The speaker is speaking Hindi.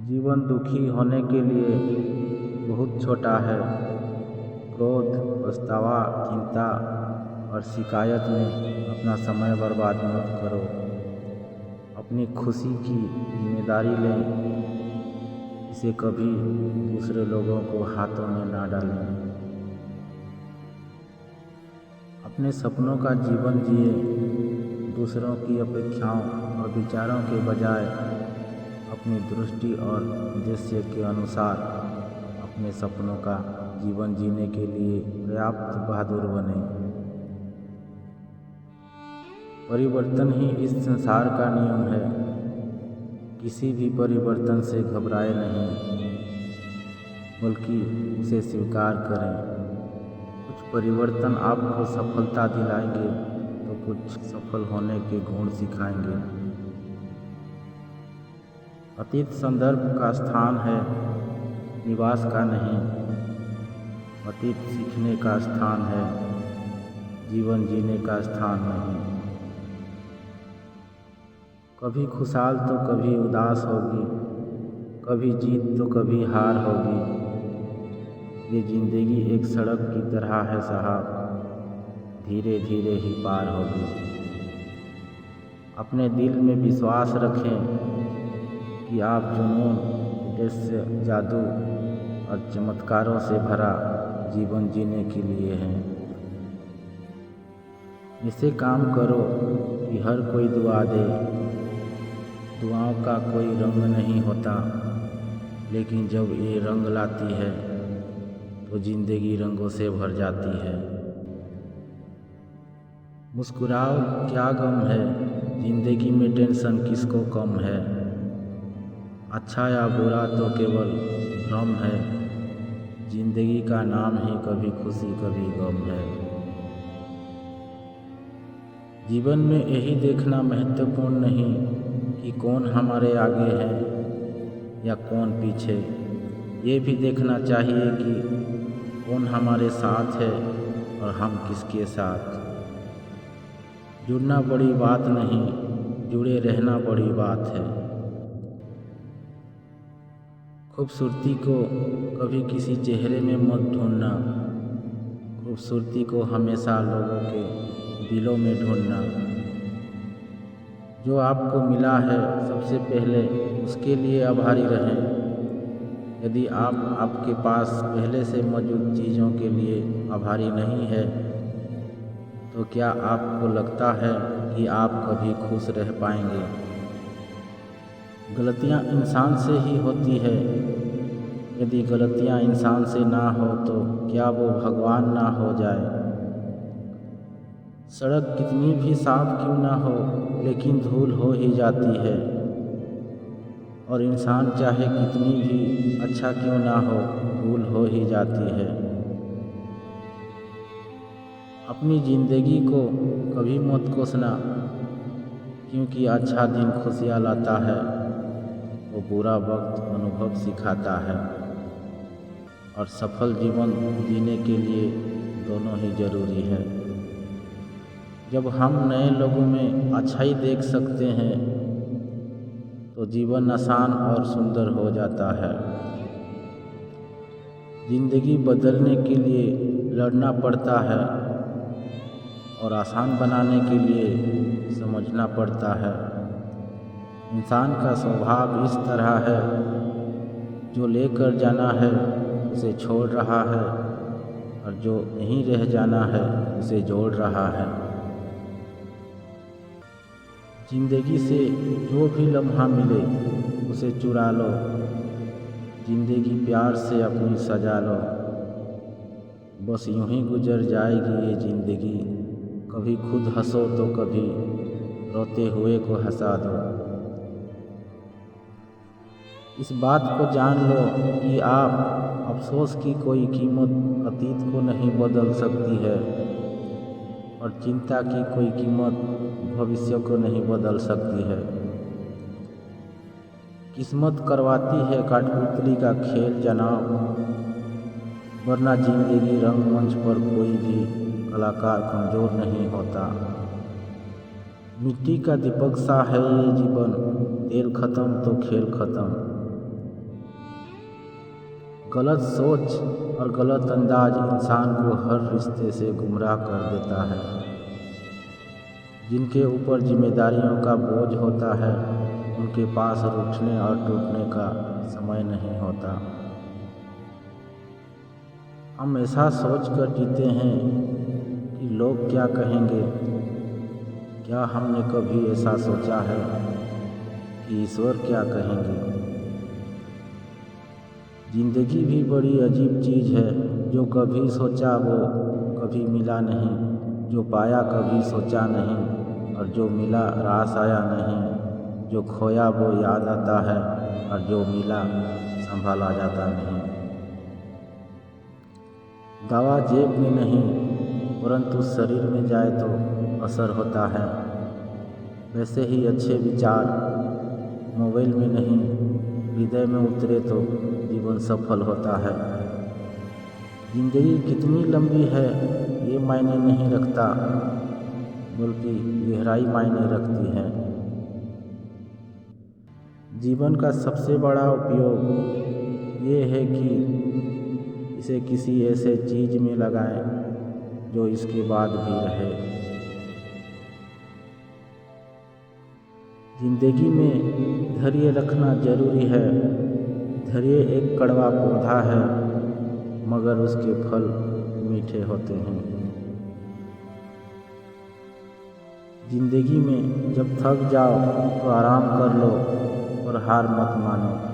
जीवन दुखी होने के लिए बहुत छोटा है। क्रोध, पछतावा, चिंता और शिकायत में अपना समय बर्बाद मत करो। अपनी खुशी की जिम्मेदारी लें, इसे कभी दूसरे लोगों को हाथों में ना डालें। अपने सपनों का जीवन जिए, दूसरों की अपेक्षाओं और विचारों के बजाय अपनी दृष्टि और उद्देश्य के अनुसार अपने सपनों का जीवन जीने के लिए पर्याप्त बहादुर बने। परिवर्तन ही इस संसार का नियम है। किसी भी परिवर्तन से घबराए नहीं, बल्कि उसे स्वीकार करें। कुछ परिवर्तन आपको सफलता दिलाएंगे तो कुछ सफल होने के गुण सिखाएंगे। अतीत संदर्भ का स्थान है, निवास का नहीं। अतीत सीखने का स्थान है, जीवन जीने का स्थान नहीं। कभी खुशहाल तो कभी उदास होगी, कभी जीत तो कभी हार होगी। ये जिंदगी एक सड़क की तरह है साहब, धीरे धीरे ही पार होगी। अपने दिल में विश्वास रखें कि आप जुनून, उद्देश्य, जादू और चमत्कारों से भरा जीवन जीने के लिए हैं। ऐसे काम करो कि हर कोई दुआ दे। दुआओं का कोई रंग नहीं होता, लेकिन जब ये रंग लाती है तो जिंदगी रंगों से भर जाती है। मुस्कुराओ, क्या गम है, जिंदगी में टेंशन किसको कम है। अच्छा या बुरा तो केवल भ्रम है, जिंदगी का नाम ही कभी खुशी कभी गम है। जीवन में यही देखना महत्वपूर्ण नहीं कि कौन हमारे आगे है या कौन पीछे। ये भी देखना चाहिए कि कौन हमारे साथ है और हम किसके साथ। जुड़ना बड़ी बात नहीं, जुड़े रहना बड़ी बात है। खूबसूरती को कभी किसी चेहरे में मत ढूंढना, खूबसूरती को हमेशा लोगों के दिलों में ढूंढना। जो आपको मिला है सबसे पहले उसके लिए आभारी रहें। यदि आप आपके पास पहले से मौजूद चीज़ों के लिए आभारी नहीं है, तो क्या आपको लगता है कि आप कभी खुश रह पाएंगे? गलतियां इंसान से ही होती है। यदि गलतियां इंसान से ना हो तो क्या वो भगवान ना हो जाए? सड़क कितनी भी साफ क्यों ना हो, लेकिन धूल हो ही जाती है। और इंसान चाहे कितनी भी अच्छा क्यों ना हो, भूल हो ही जाती है। अपनी ज़िंदगी को कभी मत कोसना, क्योंकि अच्छा दिन खुशियाँ लाता है, वो बुरा वक्त अनुभव सिखाता है। और सफल जीवन जीने के लिए दोनों ही जरूरी है। जब हम नए लोगों में अच्छाई देख सकते हैं तो जीवन आसान और सुंदर हो जाता है। जिंदगी बदलने के लिए लड़ना पड़ता है और आसान बनाने के लिए समझना पड़ता है। इंसान का स्वभाव इस तरह है, जो लेकर जाना है उसे छोड़ रहा है और जो नहीं रह जाना है उसे जोड़ रहा है। जिंदगी से जो भी लम्हा मिले उसे चुरा लो, जिंदगी प्यार से अपनी सजा लो। बस यूं ही गुजर जाएगी ये जिंदगी, कभी खुद हंसो तो कभी रोते हुए को हंसा दो। इस बात को जान लो कि आप अफसोस की कोई कीमत अतीत को नहीं बदल सकती है और चिंता की कोई कीमत भविष्य को नहीं बदल सकती है। किस्मत करवाती है कठपुतली का खेल जनाब, वरना जिंदगी रंगमंच पर कोई भी कलाकार कमज़ोर नहीं होता। मिट्टी का दीपक सा है ये जीवन, तेल खत्म तो खेल खत्म। गलत सोच और गलत अंदाज इंसान को हर रिश्ते से गुमराह कर देता है। जिनके ऊपर जिम्मेदारियों का बोझ होता है उनके पास रूठने और टूटने का समय नहीं होता। हम ऐसा सोच कर जीते हैं कि लोग क्या कहेंगे। क्या हमने कभी ऐसा सोचा है कि ईश्वर क्या कहेंगे। जिंदगी भी बड़ी अजीब चीज़ है, जो कभी सोचा वो कभी मिला नहीं, जो पाया कभी सोचा नहीं और जो मिला रास आया नहीं, जो खोया वो याद आता है और जो मिला संभाला जाता नहीं। दवा जेब में नहीं परंतु शरीर में जाए तो असर होता है। वैसे ही अच्छे विचार मोबाइल में नहीं हृदय में उतरे तो जीवन सफल होता है। जिंदगी कितनी लंबी है ये मायने नहीं रखता, बल्कि गहराई मायने रखती है। जीवन का सबसे बड़ा उपयोग ये है कि इसे किसी ऐसे चीज़ में लगाएं जो इसके बाद भी रहे। जिंदगी में धैर्य रखना जरूरी है। धैर्य एक कड़वा पौधा है मगर उसके फल मीठे होते हैं। जिंदगी में जब थक जाओ तो आराम कर लो और हार मत मानो।